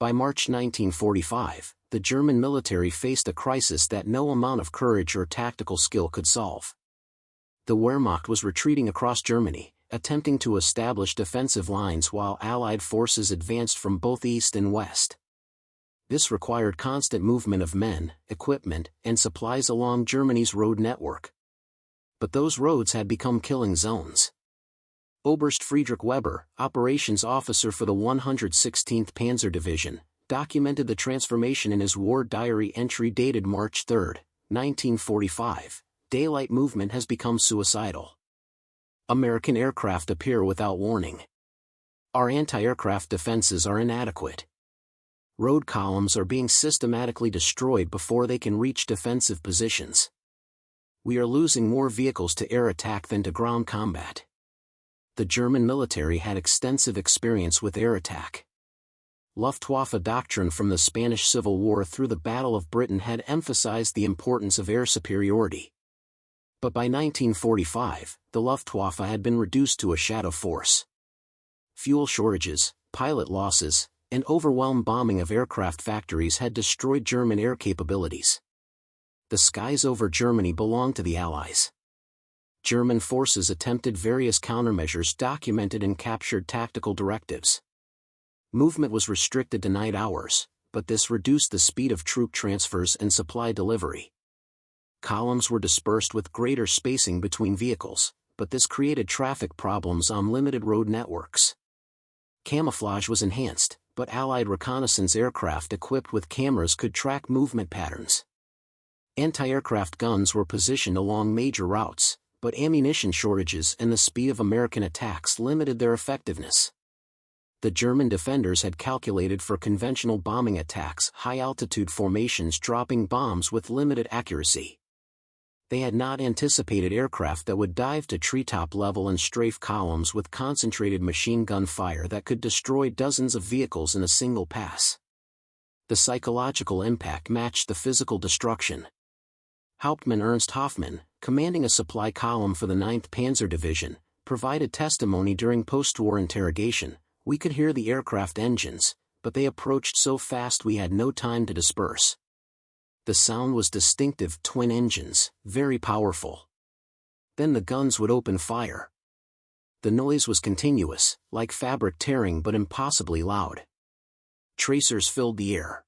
By March 1945, the German military faced a crisis that no amount of courage or tactical skill could solve. The Wehrmacht was retreating across Germany, attempting to establish defensive lines while Allied forces advanced from both east and west. This required constant movement of men, equipment, and supplies along Germany's road network. But those roads had become killing zones. Oberst Friedrich Weber, operations officer for the 116th Panzer Division, documented the transformation in his war diary entry dated March 3, 1945. Daylight movement has become suicidal. American aircraft appear without warning. Our anti-aircraft defenses are inadequate. Road columns are being systematically destroyed before they can reach defensive positions. We are losing more vehicles to air attack than to ground combat. The German military had extensive experience with air attack. Luftwaffe doctrine from the Spanish Civil War through the Battle of Britain had emphasized the importance of air superiority. But by 1945, the Luftwaffe had been reduced to a shadow force. Fuel shortages, pilot losses, and overwhelmed bombing of aircraft factories had destroyed German air capabilities. The skies over Germany belonged to the Allies. German forces attempted various countermeasures documented in captured tactical directives. Movement was restricted to night hours, but this reduced the speed of troop transfers and supply delivery. Columns were dispersed with greater spacing between vehicles, but this created traffic problems on limited road networks. Camouflage was enhanced, but Allied reconnaissance aircraft equipped with cameras could track movement patterns. Anti-aircraft guns were positioned along major routes, but ammunition shortages and the speed of American attacks limited their effectiveness. The German defenders had calculated for conventional bombing attacks high-altitude formations dropping bombs with limited accuracy. They had not anticipated aircraft that would dive to treetop level and strafe columns with concentrated machine gun fire that could destroy dozens of vehicles in a single pass. The psychological impact matched the physical destruction. Hauptmann Ernst Hoffmann, commanding a supply column for the 9th Panzer Division, provided testimony during post-war interrogation. We could hear the aircraft engines, but they approached so fast we had no time to disperse. The sound was distinctive: twin engines, very powerful. Then the guns would open fire. The noise was continuous, like fabric tearing but impossibly loud. Tracers filled the air.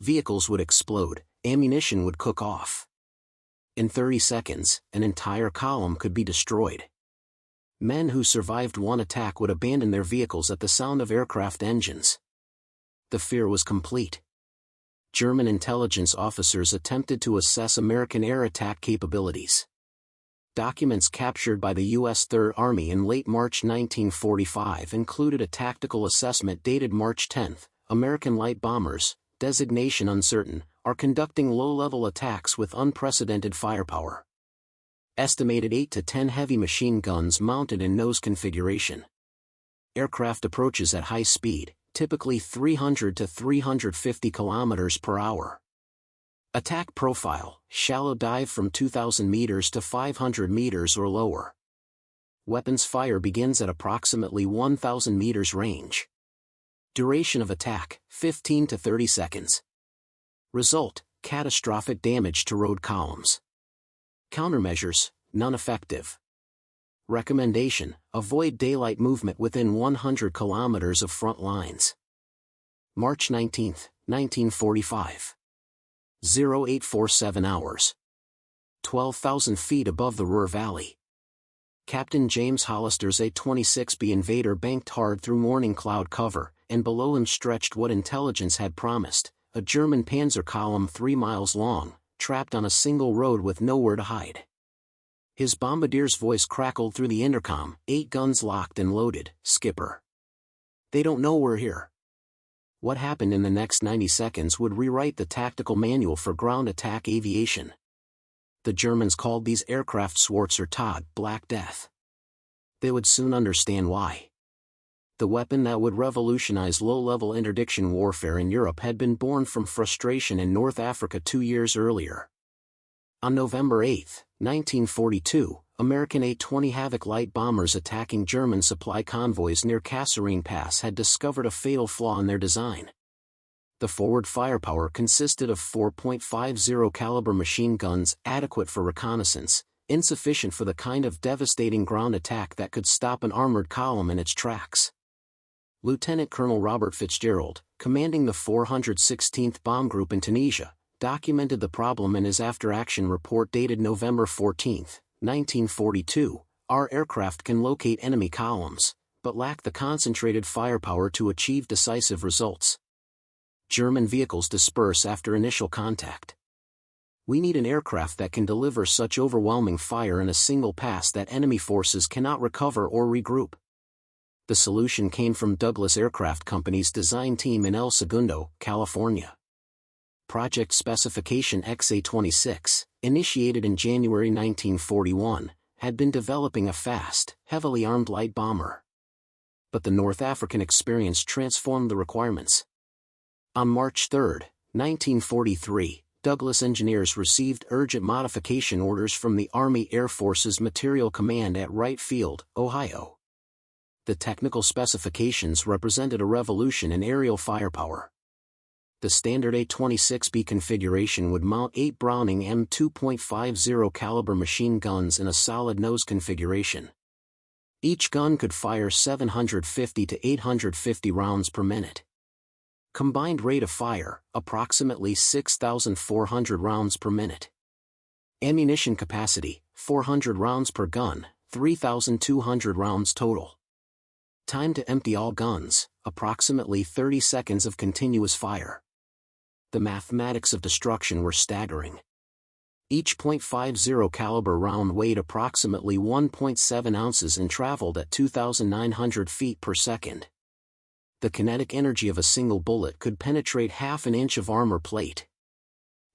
Vehicles would explode, ammunition would cook off. In 30 seconds, an entire column could be destroyed. Men who survived one attack would abandon their vehicles at the sound of aircraft engines. The fear was complete. German intelligence officers attempted to assess American air attack capabilities. Documents captured by the U.S. Third Army in late March 1945 included a tactical assessment dated March 10. American light bombers, designation uncertain, are conducting low-level attacks with unprecedented firepower. Estimated 8 to 10 heavy machine guns mounted in nose configuration. Aircraft approaches at high speed, typically 300 to 350 km per hour. Attack profile: shallow dive from 2,000 meters to 500 meters or lower. Weapons fire begins at approximately 1,000 meters range. Duration of attack: 15 to 30 seconds. Result: catastrophic damage to road columns. Countermeasures: none effective. Recommendation: avoid daylight movement within 100 kilometers of front lines. March 19, 1945. 0847 hours. 12,000 feet above the Ruhr Valley. Captain James Hollister's A-26B Invader banked hard through morning cloud cover, and below him stretched what intelligence had promised, a German Panzer column 3 miles long, trapped on a single road with nowhere to hide. His bombardier's voice crackled through the intercom: 8 guns locked and loaded, skipper. They don't know we're here. What happened in the next 90 seconds would rewrite the tactical manual for ground attack aviation. The Germans called these aircraft Schwarzer Tod, Black Death. They would soon understand why. The weapon that would revolutionize low-level interdiction warfare in Europe had been born from frustration in North Africa 2 years earlier. On November 8, 1942, American A-20 Havoc light bombers attacking German supply convoys near Kasserine Pass had discovered a fatal flaw in their design. The forward firepower consisted of 4.50 caliber machine guns adequate for reconnaissance, insufficient for the kind of devastating ground attack that could stop an armored column in its tracks. Lieutenant Colonel Robert Fitzgerald, commanding the 416th Bomb Group in Tunisia, documented the problem in his after-action report dated November 14, 1942. Our aircraft can locate enemy columns, but lack the concentrated firepower to achieve decisive results. German vehicles disperse after initial contact. We need an aircraft that can deliver such overwhelming fire in a single pass that enemy forces cannot recover or regroup. The solution came from Douglas Aircraft Company's design team in El Segundo, California. Project Specification XA-26, initiated in January 1941, had been developing a fast, heavily armed light bomber. But the North African experience transformed the requirements. On March 3, 1943, Douglas engineers received urgent modification orders from the Army Air Forces Material Command at Wright Field, Ohio. The technical specifications represented a revolution in aerial firepower. The standard A-26B configuration would mount 8 Browning M2.50 caliber machine guns in a solid nose configuration. Each gun could fire 750 to 850 rounds per minute. Combined rate of fire, approximately 6,400 rounds per minute. Ammunition capacity, 400 rounds per gun, 3,200 rounds total. Time to empty all guns, approximately 30 seconds of continuous fire. The mathematics of destruction were staggering. Each .50 caliber round weighed approximately 1.7 ounces and traveled at 2,900 feet per second. The kinetic energy of a single bullet could penetrate half an inch of armor plate.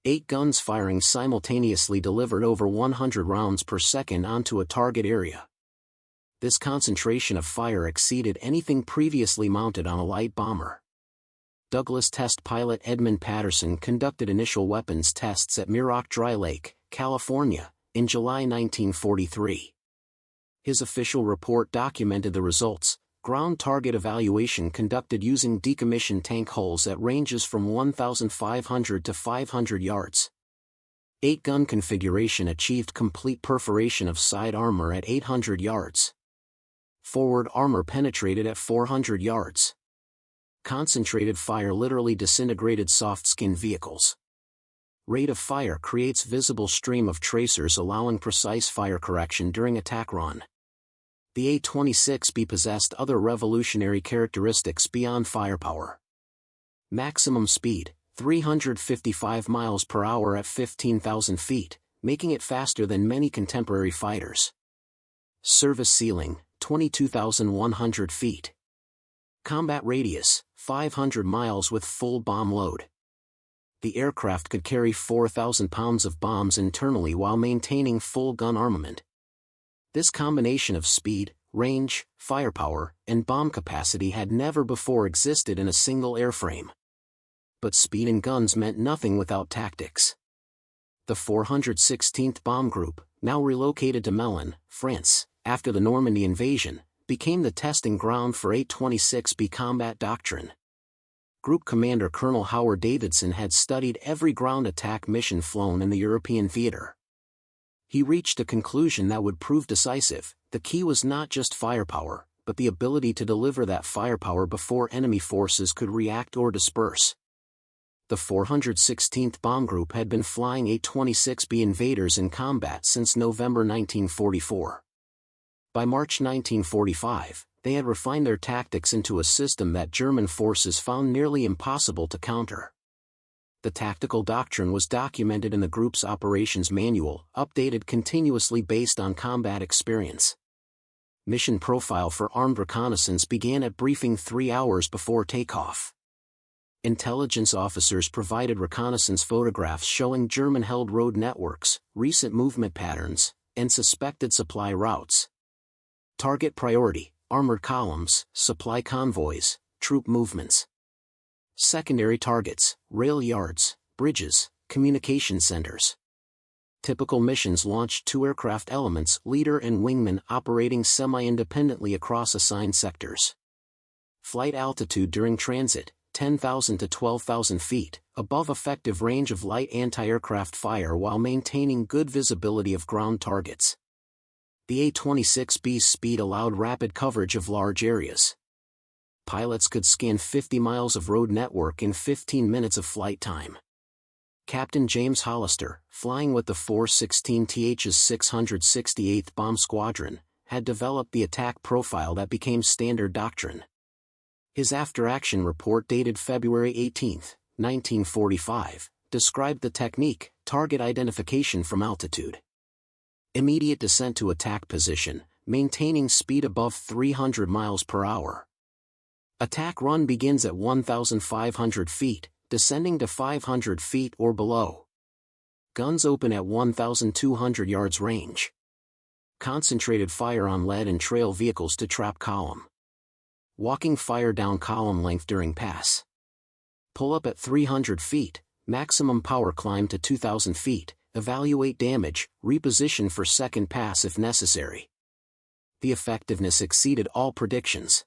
8 guns firing simultaneously delivered over 100 rounds per second onto a target area. This concentration of fire exceeded anything previously mounted on a light bomber. Douglas test pilot Edmund Patterson conducted initial weapons tests at Muroc Dry Lake, California, in July 1943. His official report documented the results: ground target evaluation conducted using decommissioned tank hulls at ranges from 1,500 to 500 yards. 8-gun configuration achieved complete perforation of side armor at 800 yards. Forward armor penetrated at 400 yards. Concentrated fire literally disintegrated soft-skinned vehicles. Rate of fire creates visible stream of tracers allowing precise fire correction during attack run. The A-26B possessed other revolutionary characteristics beyond firepower. Maximum speed, 355 miles per hour at 15,000 feet, making it faster than many contemporary fighters. Service ceiling, 22,100 feet. Combat radius, 500 miles with full bomb load. The aircraft could carry 4,000 pounds of bombs internally while maintaining full gun armament. This combination of speed, range, firepower, and bomb capacity had never before existed in a single airframe. But speed and guns meant nothing without tactics. The 416th Bomb Group, now relocated to Melun, France, after the Normandy invasion, became the testing ground for A-26B combat doctrine. Group Commander Colonel Howard Davidson had studied every ground attack mission flown in the European theater. He reached a conclusion that would prove decisive: the key was not just firepower, but the ability to deliver that firepower before enemy forces could react or disperse. The 416th Bomb Group had been flying A-26B Invaders in combat since November 1944. By March 1945, they had refined their tactics into a system that German forces found nearly impossible to counter. The tactical doctrine was documented in the group's operations manual, updated continuously based on combat experience. Mission profile for armed reconnaissance began at briefing 3 hours before takeoff. Intelligence officers provided reconnaissance photographs showing German-held road networks, recent movement patterns, and suspected supply routes. Target priority: armored columns, supply convoys, troop movements. Secondary targets: rail yards, bridges, communication centers. Typical missions launched 2 aircraft elements, leader and wingman, operating semi-independently across assigned sectors. Flight altitude during transit, 10,000 to 12,000 feet, above effective range of light anti-aircraft fire while maintaining good visibility of ground targets. The A-26B's speed allowed rapid coverage of large areas. Pilots could scan 50 miles of road network in 15 minutes of flight time. Captain James Hollister, flying with the 416th's 668th Bomb Squadron, had developed the attack profile that became standard doctrine. His after-action report dated February 18, 1945, described the technique, target identification from altitude. Immediate descent to attack position, maintaining speed above 300 miles per hour. Attack run begins at 1,500 feet, descending to 500 feet or below. Guns open at 1,200 yards range. Concentrated fire on lead and trail vehicles to trap column. Walking fire down column length during pass. Pull up at 300 feet, maximum power climb to 2,000 feet, evaluate damage, reposition for second pass if necessary. The effectiveness exceeded all predictions.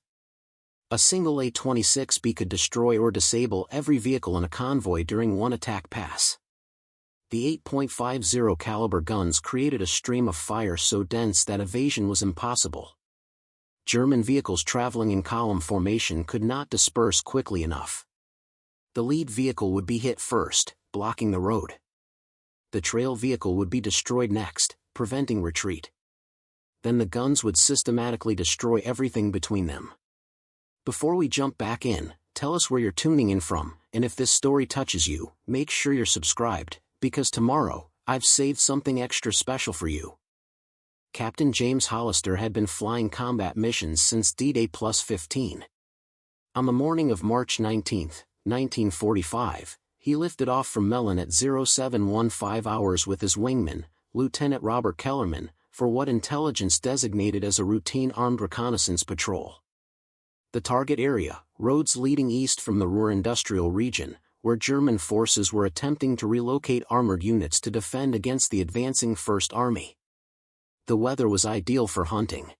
A single A-26B could destroy or disable every vehicle in a convoy during one attack pass. The 8.50 caliber guns created a stream of fire so dense that evasion was impossible. German vehicles traveling in column formation could not disperse quickly enough. The lead vehicle would be hit first, blocking the road. The trail vehicle would be destroyed next, preventing retreat. Then the guns would systematically destroy everything between them. Before we jump back in, tell us where you're tuning in from, and if this story touches you, make sure you're subscribed, because tomorrow, I've saved something extra special for you. Captain James Hollister had been flying combat missions since D-Day +15. On the morning of March 19, 1945, he lifted off from Melun at 0715 hours with his wingman, Lieutenant Robert Kellerman, for what intelligence designated as a routine armed reconnaissance patrol. The target area, roads leading east from the Ruhr industrial region, where German forces were attempting to relocate armored units to defend against the advancing First Army. The weather was ideal for hunting.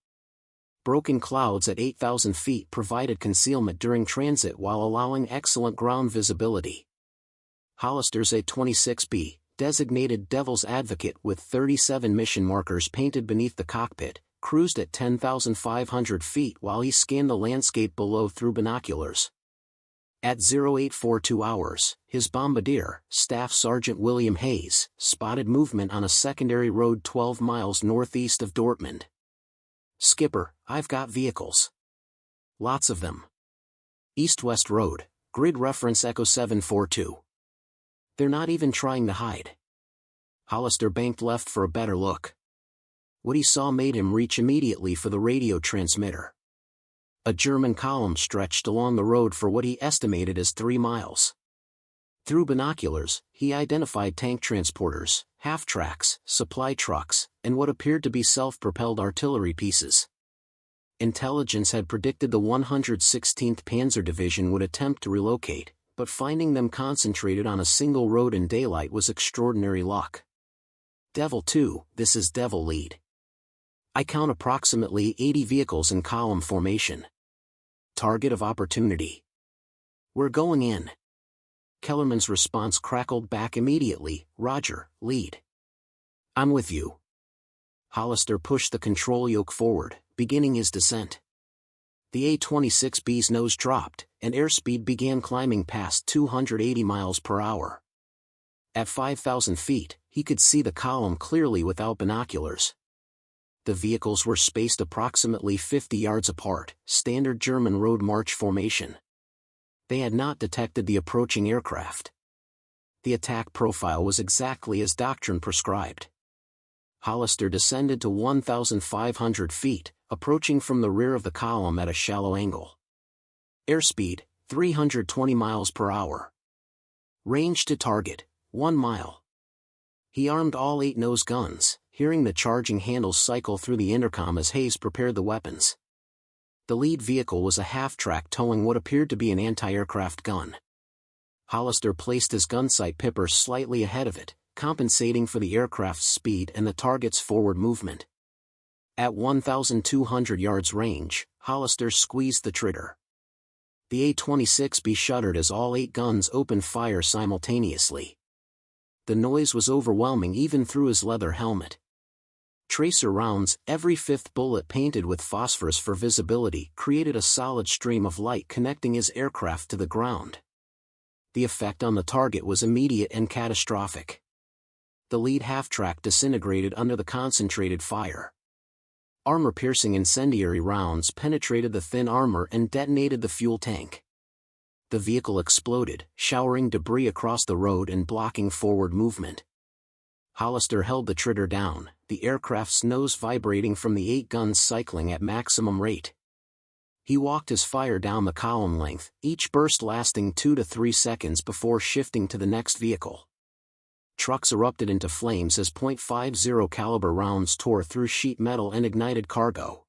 Broken clouds at 8,000 feet provided concealment during transit while allowing excellent ground visibility. Hollister's A-26B, designated Devil's Advocate with 37 mission markers painted beneath the cockpit, cruised at 10,500 feet while he scanned the landscape below through binoculars. At 0842 hours, his bombardier, Staff Sergeant William Hayes, spotted movement on a secondary road 12 miles northeast of Dortmund. "Skipper, I've got vehicles. Lots of them. East-west road, grid reference Echo 742. They're not even trying to hide." Hollister banked left for a better look. What he saw made him reach immediately for the radio transmitter. A German column stretched along the road for what he estimated as 3 miles. Through binoculars, he identified tank transporters, half-tracks, supply trucks, and what appeared to be self-propelled artillery pieces. Intelligence had predicted the 116th Panzer Division would attempt to relocate, but finding them concentrated on a single road in daylight was extraordinary luck. Devil 2, this is Devil Lead. I count approximately 80 vehicles in column formation. Target of opportunity. We're going in. Kellerman's response crackled back immediately, "Roger, lead. I'm with you." Hollister pushed the control yoke forward, beginning his descent. The A-26B's nose dropped, and airspeed began climbing past 280 miles per hour. At 5,000 feet, he could see the column clearly without binoculars. The vehicles were spaced approximately 50 yards apart, standard German road march formation. They had not detected the approaching aircraft. The attack profile was exactly as doctrine prescribed. Hollister descended to 1,500 feet, approaching from the rear of the column at a shallow angle. Airspeed, 320 miles per hour. Range to target, 1 mile. He armed all 8 nose guns, hearing the charging handles cycle through the intercom as Hayes prepared the weapons. The lead vehicle was a half-track towing what appeared to be an anti-aircraft gun. Hollister placed his gunsight pipper slightly ahead of it, compensating for the aircraft's speed and the target's forward movement. At 1,200 yards range, Hollister squeezed the trigger. The A-26B shuddered as all 8 guns opened fire simultaneously. The noise was overwhelming even through his leather helmet. Tracer rounds, every fifth bullet painted with phosphorus for visibility, created a solid stream of light connecting his aircraft to the ground. The effect on the target was immediate and catastrophic. The lead half-track disintegrated under the concentrated fire. Armor-piercing incendiary rounds penetrated the thin armor and detonated the fuel tank. The vehicle exploded, showering debris across the road and blocking forward movement. Hollister held the trigger down, the aircraft's nose vibrating from the 8 guns cycling at maximum rate. He walked his fire down the column length, each burst lasting 2 to 3 seconds before shifting to the next vehicle. Trucks erupted into flames as .50 caliber rounds tore through sheet metal and ignited cargo.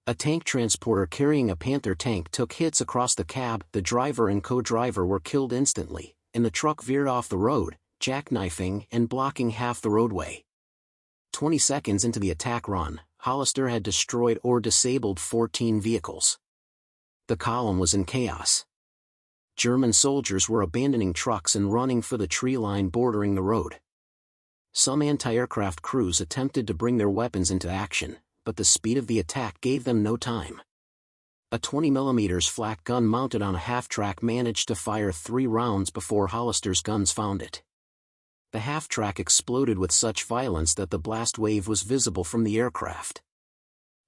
A tank transporter carrying a Panther tank took hits across the cab. The driver and co-driver were killed instantly, and the truck veered off the road, jackknifing and blocking half the roadway. 20 seconds into the attack run, Hollister had destroyed or disabled 14 vehicles. The column was in chaos. German soldiers were abandoning trucks and running for the tree line bordering the road. Some anti-aircraft crews attempted to bring their weapons into action, but the speed of the attack gave them no time. A 20mm flak gun mounted on a half-track managed to fire 3 rounds before Hollister's guns found it. The half-track exploded with such violence that the blast wave was visible from the aircraft.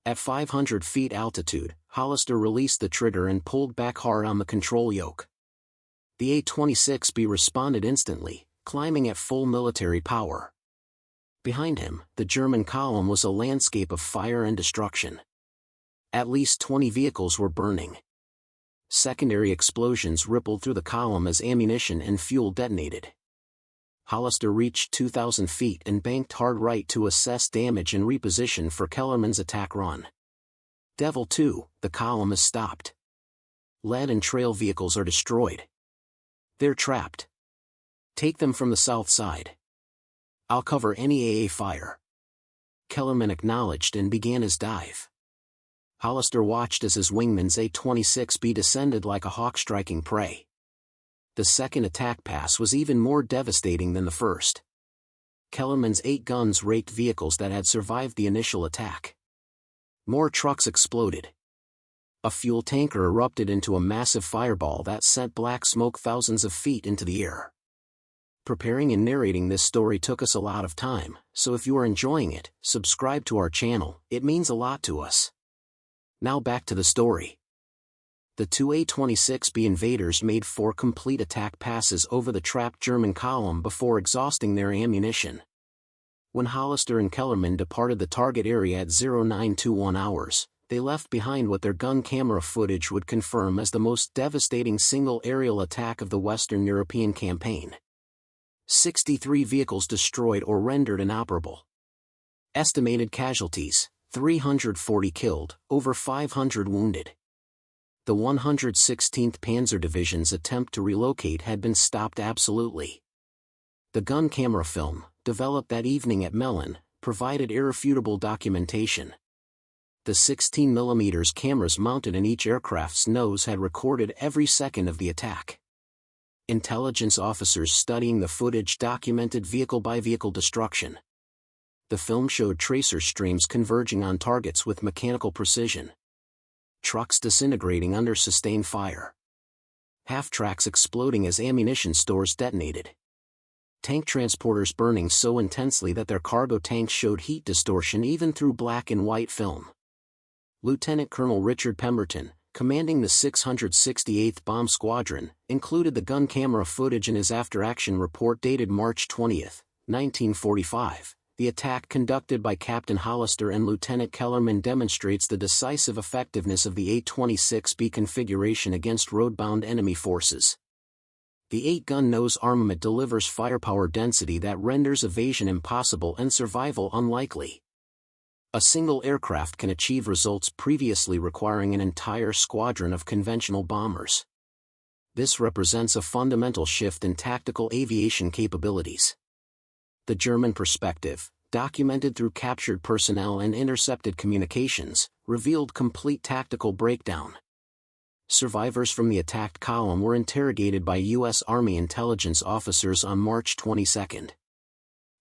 At 500 feet altitude, Hollister released the trigger and pulled back hard on the control yoke. The A-26B responded instantly, climbing at full military power. Behind him, the German column was a landscape of fire and destruction. At least 20 vehicles were burning. Secondary explosions rippled through the column as ammunition and fuel detonated. Hollister reached 2,000 feet and banked hard right to assess damage and reposition for Kellerman's attack run. Devil 2, the column is stopped. Lead and trail vehicles are destroyed. They're trapped. Take them from the south side. I'll cover any AA fire. Kellerman acknowledged and began his dive. Hollister watched as his wingman's A-26B descended like a hawk striking prey. The second attack pass was even more devastating than the first. Kellerman's 8 guns raked vehicles that had survived the initial attack. More trucks exploded. A fuel tanker erupted into a massive fireball that sent black smoke thousands of feet into the air. Preparing and narrating this story took us a lot of time, so if you are enjoying it, subscribe to our channel, it means a lot to us. Now back to the story. The 2 A-26B Invaders made 4 complete attack passes over the trapped German column before exhausting their ammunition. When Hollister and Kellerman departed the target area at 0921 hours, they left behind what their gun camera footage would confirm as the most devastating single aerial attack of the Western European campaign. 63 vehicles destroyed or rendered inoperable. Estimated casualties, 340 killed, over 500 wounded. The 116th Panzer Division's attempt to relocate had been stopped absolutely. The gun camera film, developed that evening at Melun, provided irrefutable documentation. The 16mm cameras mounted in each aircraft's nose had recorded every second of the attack. Intelligence officers studying the footage documented vehicle-by-vehicle destruction. The film showed tracer streams converging on targets with mechanical precision. Trucks disintegrating under sustained fire. Half-tracks exploding as ammunition stores detonated. Tank transporters burning so intensely that their cargo tanks showed heat distortion even through black and white film. Lieutenant Colonel Richard Pemberton, commanding the 668th Bomb Squadron, included the gun camera footage in his after-action report dated March 20, 1945. The attack conducted by Captain Hollister and Lieutenant Kellerman demonstrates the decisive effectiveness of the A-26B configuration against road-bound enemy forces. The 8-gun nose armament delivers firepower density that renders evasion impossible and survival unlikely. A single aircraft can achieve results previously requiring an entire squadron of conventional bombers. This represents a fundamental shift in tactical aviation capabilities. The German perspective, documented through captured personnel and intercepted communications, revealed complete tactical breakdown. Survivors from the attacked column were interrogated by U.S. Army intelligence officers on March 22.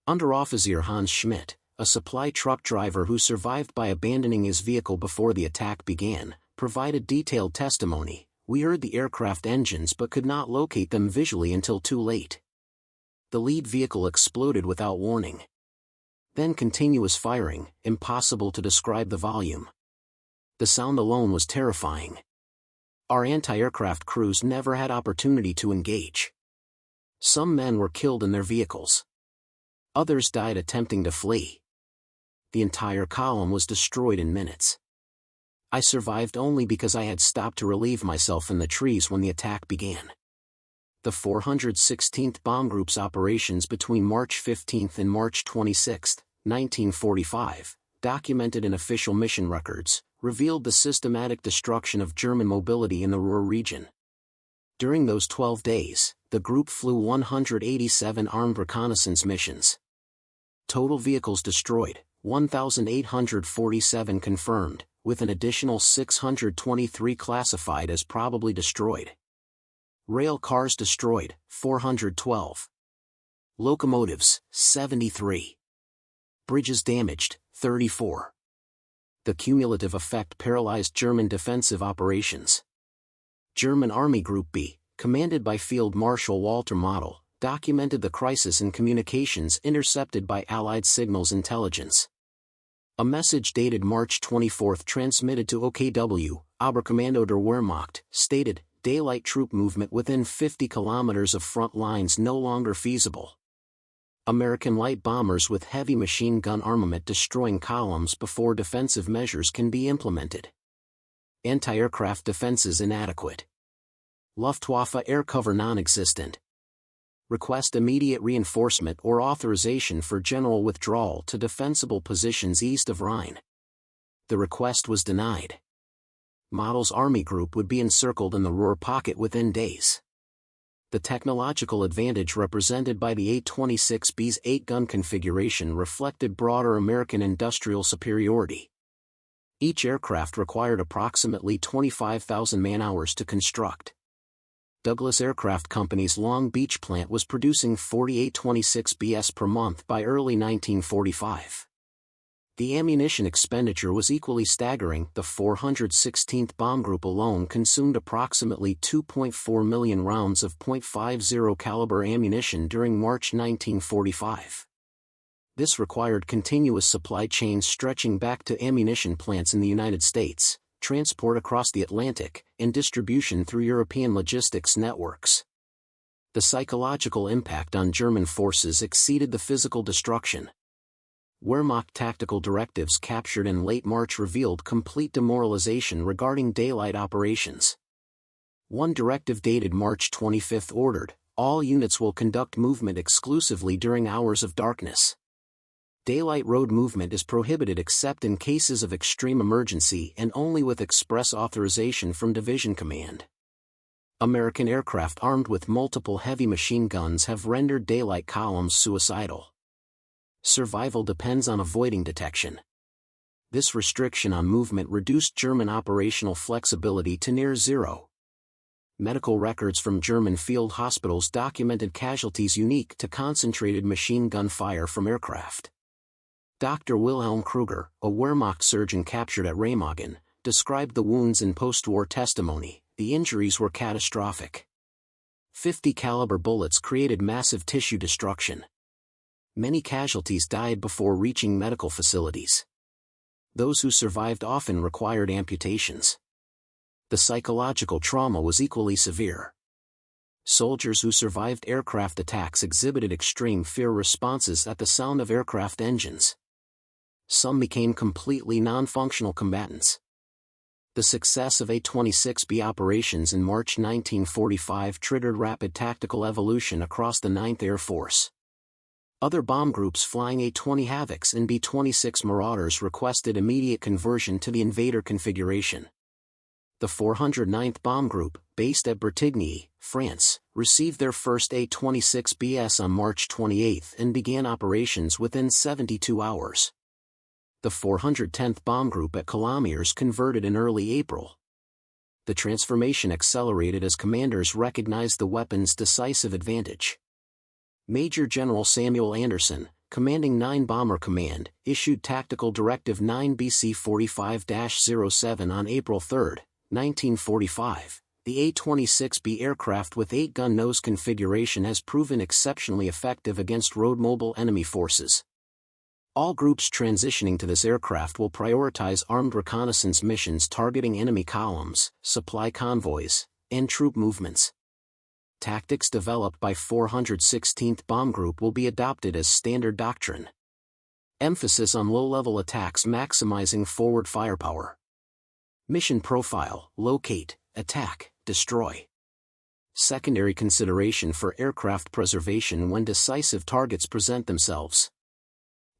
Underoffizier Hans Schmidt, a supply truck driver who survived by abandoning his vehicle before the attack began, provided detailed testimony. "We heard the aircraft engines but could not locate them visually until too late. The lead vehicle exploded without warning. Then continuous firing, impossible to describe the volume. The sound alone was terrifying. Our anti-aircraft crews never had opportunity to engage. Some men were killed in their vehicles. Others died attempting to flee. The entire column was destroyed in minutes. I survived only because I had stopped to relieve myself in the trees when the attack began." The 416th Bomb Group's operations between March 15 and March 26, 1945, documented in official mission records, revealed the systematic destruction of German mobility in the Ruhr region. During those 12 days, the group flew 187 armed reconnaissance missions. Total vehicles destroyed, 1,847 confirmed, with an additional 623 classified as probably destroyed. Rail cars destroyed, 412. Locomotives, 73. Bridges damaged, 34. The cumulative effect paralyzed German defensive operations. German Army Group B, commanded by Field Marshal Walter Model, documented the crisis in communications intercepted by Allied signals intelligence. A message dated March 24 transmitted to OKW, Oberkommando der Wehrmacht, stated, "Daylight troop movement within 50 kilometers of front lines no longer feasible. American light bombers with heavy machine gun armament destroying columns before defensive measures can be implemented. Anti-aircraft defenses inadequate. Luftwaffe air cover non-existent. Request immediate reinforcement or authorization for general withdrawal to defensible positions east of Rhine." The request was denied. Model's Army Group would be encircled in the Ruhr pocket within days. The technological advantage represented by the A-26B's 8-gun configuration reflected broader American industrial superiority. Each aircraft required approximately 25,000 man-hours to construct. Douglas Aircraft Company's Long Beach plant was producing 40 A-26Bs per month by early 1945. The ammunition expenditure was equally staggering. The 416th Bomb Group alone consumed approximately 2.4 million rounds of .50 caliber ammunition during March 1945. This required continuous supply chains stretching back to ammunition plants in the United States, transport across the Atlantic, and distribution through European logistics networks. The psychological impact on German forces exceeded the physical destruction. Wehrmacht tactical directives captured in late March revealed complete demoralization regarding daylight operations. One directive dated March 25 ordered, "All units will conduct movement exclusively during hours of darkness. Daylight road movement is prohibited except in cases of extreme emergency and only with express authorization from Division Command." American aircraft armed with multiple heavy machine guns have rendered daylight columns suicidal. Survival depends on avoiding detection. This restriction on movement reduced German operational flexibility to near zero. Medical records from German field hospitals documented casualties unique to concentrated machine gun fire from aircraft. Dr. Wilhelm Kruger, a Wehrmacht surgeon captured at Remagen, described the wounds in post-war testimony. The injuries were catastrophic. 50 caliber bullets created massive tissue destruction. Many casualties died before reaching medical facilities. Those who survived often required amputations. The psychological trauma was equally severe. Soldiers who survived aircraft attacks exhibited extreme fear responses at the sound of aircraft engines. Some became completely non-functional combatants. The success of A-26B operations in March 1945 triggered rapid tactical evolution across the 9th Air Force. Other bomb groups flying A-20 Havocs and B-26 Marauders requested immediate conversion to the Invader configuration. The 409th Bomb Group, based at Bertigny, France, received their first A-26Bs on March 28 and began operations within 72 hours. The 410th Bomb Group at Colomiers converted in early April. The transformation accelerated as commanders recognized the weapon's decisive advantage. Major General Samuel Anderson, commanding 9 Bomber Command, issued Tactical Directive 9 BC 45-07 on April 3, 1945. The A-26B aircraft with 8-gun nose configuration has proven exceptionally effective against road-mobile enemy forces. All groups transitioning to this aircraft will prioritize armed reconnaissance missions targeting enemy columns, supply convoys, and troop movements. Tactics developed by 416th Bomb Group will be adopted as standard doctrine. Emphasis on low-level attacks maximizing forward firepower. Mission profile: locate, attack, destroy. Secondary consideration for aircraft preservation when decisive targets present themselves.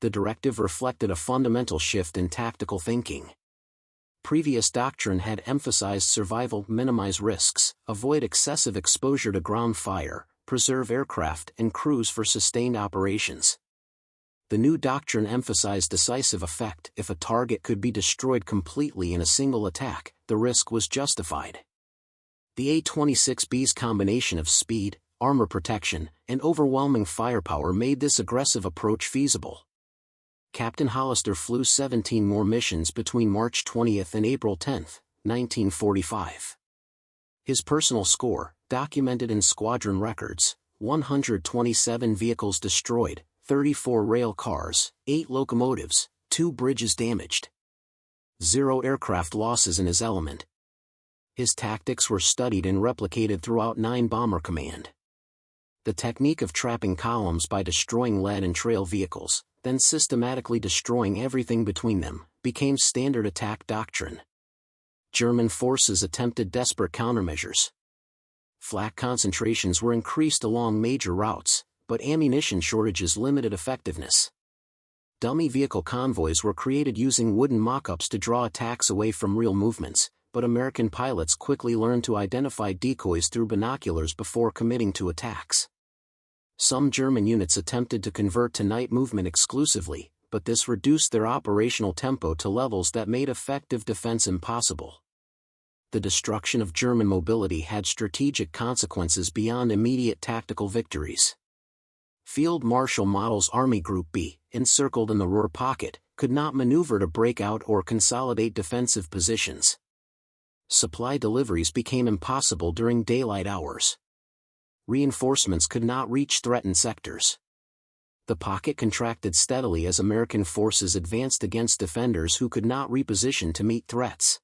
The directive reflected a fundamental shift in tactical thinking. Previous doctrine had emphasized survival, minimize risks, avoid excessive exposure to ground fire, preserve aircraft and crews for sustained operations. The new doctrine emphasized decisive effect. If a target could be destroyed completely in a single attack, the risk was justified. The A-26B's combination of speed, armor protection, and overwhelming firepower made this aggressive approach feasible. Captain Hollister flew 17 more missions between March 20 and April 10, 1945. His personal score, documented in squadron records: 127 vehicles destroyed, 34 rail cars, 8 locomotives, 2 bridges damaged. 0 aircraft losses in his element. His tactics were studied and replicated throughout 9 Bomber Command. The technique of trapping columns by destroying lead and trail vehicles, then systematically destroying everything between them, became standard attack doctrine. German forces attempted desperate countermeasures. Flak concentrations were increased along major routes, but ammunition shortages limited effectiveness. Dummy vehicle convoys were created using wooden mock-ups to draw attacks away from real movements, but American pilots quickly learned to identify decoys through binoculars before committing to attacks. Some German units attempted to convert to night movement exclusively, but this reduced their operational tempo to levels that made effective defense impossible. The destruction of German mobility had strategic consequences beyond immediate tactical victories. Field Marshal Model's Army Group B, encircled in the Ruhr pocket, could not maneuver to break out or consolidate defensive positions. Supply deliveries became impossible during daylight hours. Reinforcements could not reach threatened sectors. The pocket contracted steadily as American forces advanced against defenders who could not reposition to meet threats.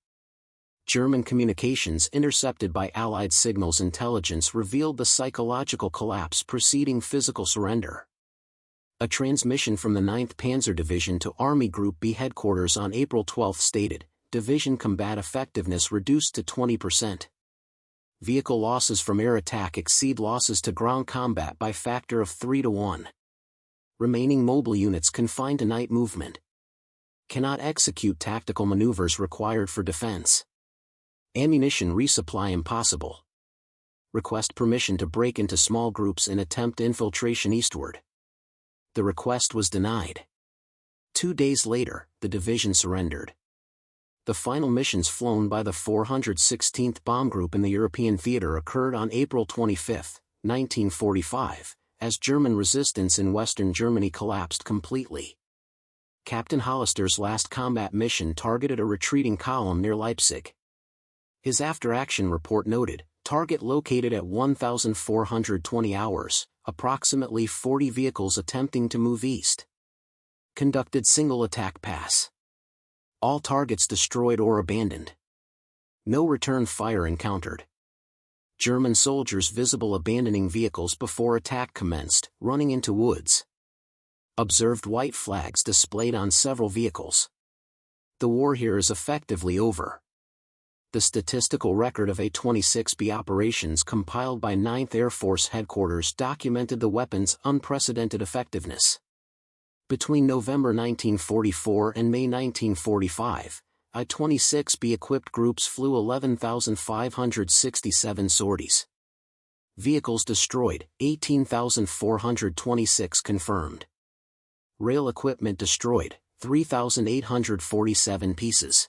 German communications intercepted by Allied signals intelligence revealed the psychological collapse preceding physical surrender. A transmission from the 9th Panzer Division to Army Group B headquarters on April 12 stated, "Division combat effectiveness reduced to 20%. Vehicle losses from air attack exceed losses to ground combat by factor of 3 to 1. Remaining mobile units confined to night movement. Cannot execute tactical maneuvers required for defense. Ammunition resupply impossible. Request permission to break into small groups and attempt infiltration eastward." The request was denied. 2 days later, the division surrendered. The final missions flown by the 416th Bomb Group in the European theater occurred on April 25, 1945, as German resistance in Western Germany collapsed completely. Captain Hollister's last combat mission targeted a retreating column near Leipzig. His after-action report noted, "Target located at 1,420 hours, approximately 40 vehicles attempting to move east. Conducted single attack pass. All targets destroyed or abandoned. No return fire encountered. German soldiers visible abandoning vehicles before attack commenced, running into woods. Observed white flags displayed on several vehicles. The war here is effectively over." The statistical record of A-26B operations compiled by 9th Air Force Headquarters documented the weapon's unprecedented effectiveness. Between November 1944 and May 1945, A-26B equipped groups flew 11,567 sorties. Vehicles destroyed, 18,426 confirmed. Rail equipment destroyed, 3,847 pieces.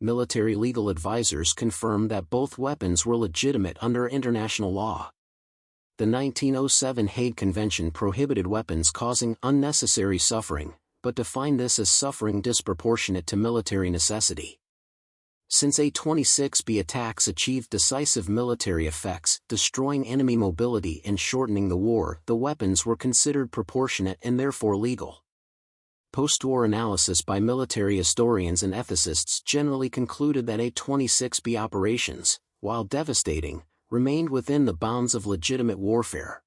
Military legal advisors confirmed that both weapons were legitimate under international law. The 1907 Hague Convention prohibited weapons causing unnecessary suffering, but defined this as suffering disproportionate to military necessity. Since A-26B attacks achieved decisive military effects, destroying enemy mobility and shortening the war, the weapons were considered proportionate and therefore legal. Post-war analysis by military historians and ethicists generally concluded that A-26B operations, while devastating, remained within the bounds of legitimate warfare.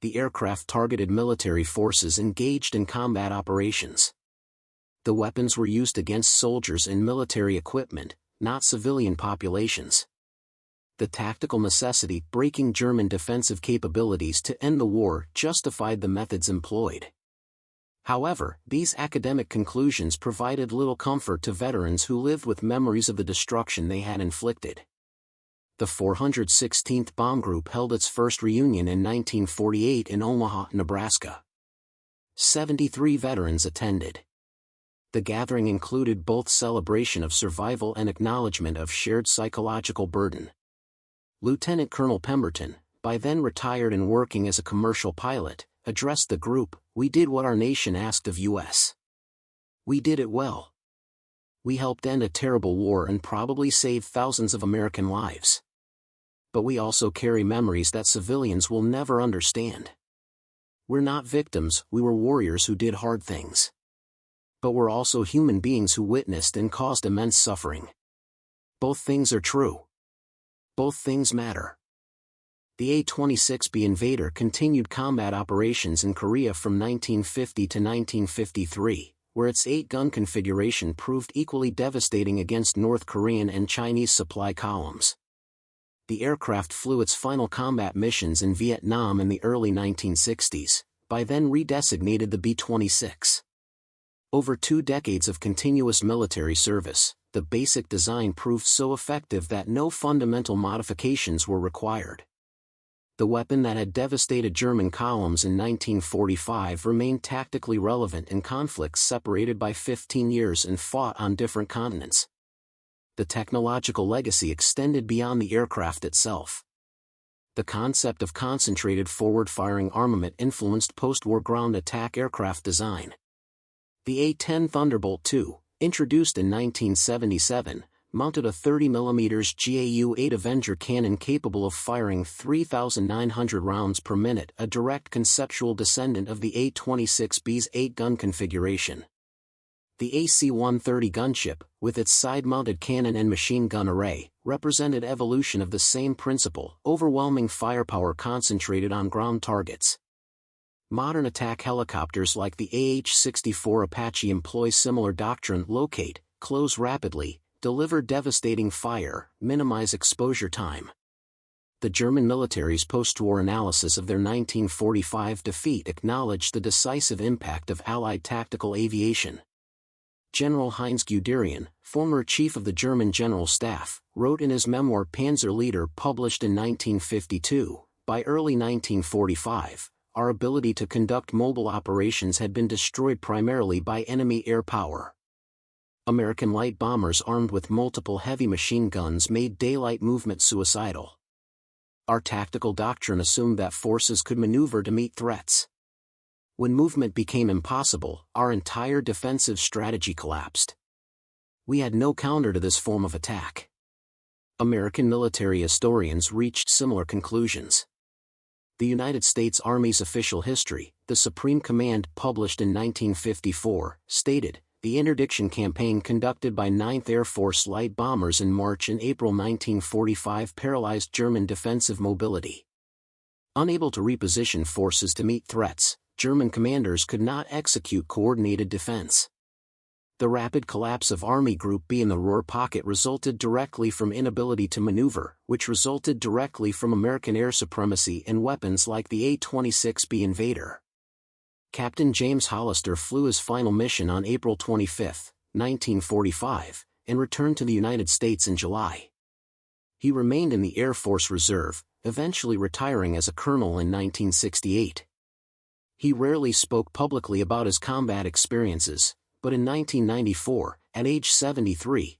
The aircraft targeted military forces engaged in combat operations. The weapons were used against soldiers and military equipment, not civilian populations. The tactical necessity breaking German defensive capabilities to end the war justified the methods employed. However, these academic conclusions provided little comfort to veterans who lived with memories of the destruction they had inflicted. The 416th Bomb Group held its first reunion in 1948 in Omaha, Nebraska. 73 veterans attended. The gathering included both celebration of survival and acknowledgement of shared psychological burden. Lieutenant Colonel Pemberton, by then retired and working as a commercial pilot, addressed the group. "We did what our nation asked of us. We did it well. We helped end a terrible war and probably saved thousands of American lives. But we also carry memories that civilians will never understand. We're not victims, we were warriors who did hard things. But we're also human beings who witnessed and caused immense suffering. Both things are true. Both things matter." The A-26B Invader continued combat operations in Korea from 1950 to 1953, where its 8-gun configuration proved equally devastating against North Korean and Chinese supply columns. The aircraft flew its final combat missions in Vietnam in the early 1960s, by then redesignated the B-26. Over 2 decades of continuous military service, the basic design proved so effective that no fundamental modifications were required. The weapon that had devastated German columns in 1945 remained tactically relevant in conflicts separated by 15 years and fought on different continents. The technological legacy extended beyond the aircraft itself. The concept of concentrated forward-firing armament influenced post-war ground attack aircraft design. The A-10 Thunderbolt II, introduced in 1977, mounted a 30mm GAU-8 Avenger cannon capable of firing 3,900 rounds per minute, a direct conceptual descendant of the A-26B's 8-gun configuration. The AC-130 gunship, with its side-mounted cannon and machine gun array, represented evolution of the same principle, overwhelming firepower concentrated on ground targets. Modern attack helicopters like the AH-64 Apache employ similar doctrine: locate, close rapidly, deliver devastating fire, minimize exposure time. The German military's post-war analysis of their 1945 defeat acknowledged the decisive impact of Allied tactical aviation. General Heinz Guderian, former chief of the German General Staff, wrote in his memoir Panzer Leader, published in 1952, "By early 1945, our ability to conduct mobile operations had been destroyed primarily by enemy air power. American light bombers armed with multiple heavy machine guns made daylight movement suicidal. Our tactical doctrine assumed that forces could maneuver to meet threats. When movement became impossible, our entire defensive strategy collapsed. We had no counter to this form of attack." American military historians reached similar conclusions. The United States Army's official history, the Supreme Command, published in 1954, stated, "The interdiction campaign conducted by 9th Air Force light bombers in March and April 1945 paralyzed German defensive mobility. Unable to reposition forces to meet threats, German commanders could not execute coordinated defense. The rapid collapse of Army Group B in the Ruhr pocket resulted directly from inability to maneuver, which resulted directly from American air supremacy and weapons like the A-26B Invader." Captain James Hollister flew his final mission on April 25, 1945, and returned to the United States in July. He remained in the Air Force Reserve, eventually retiring as a colonel in 1968. He rarely spoke publicly about his combat experiences, but in 1994, at age 73,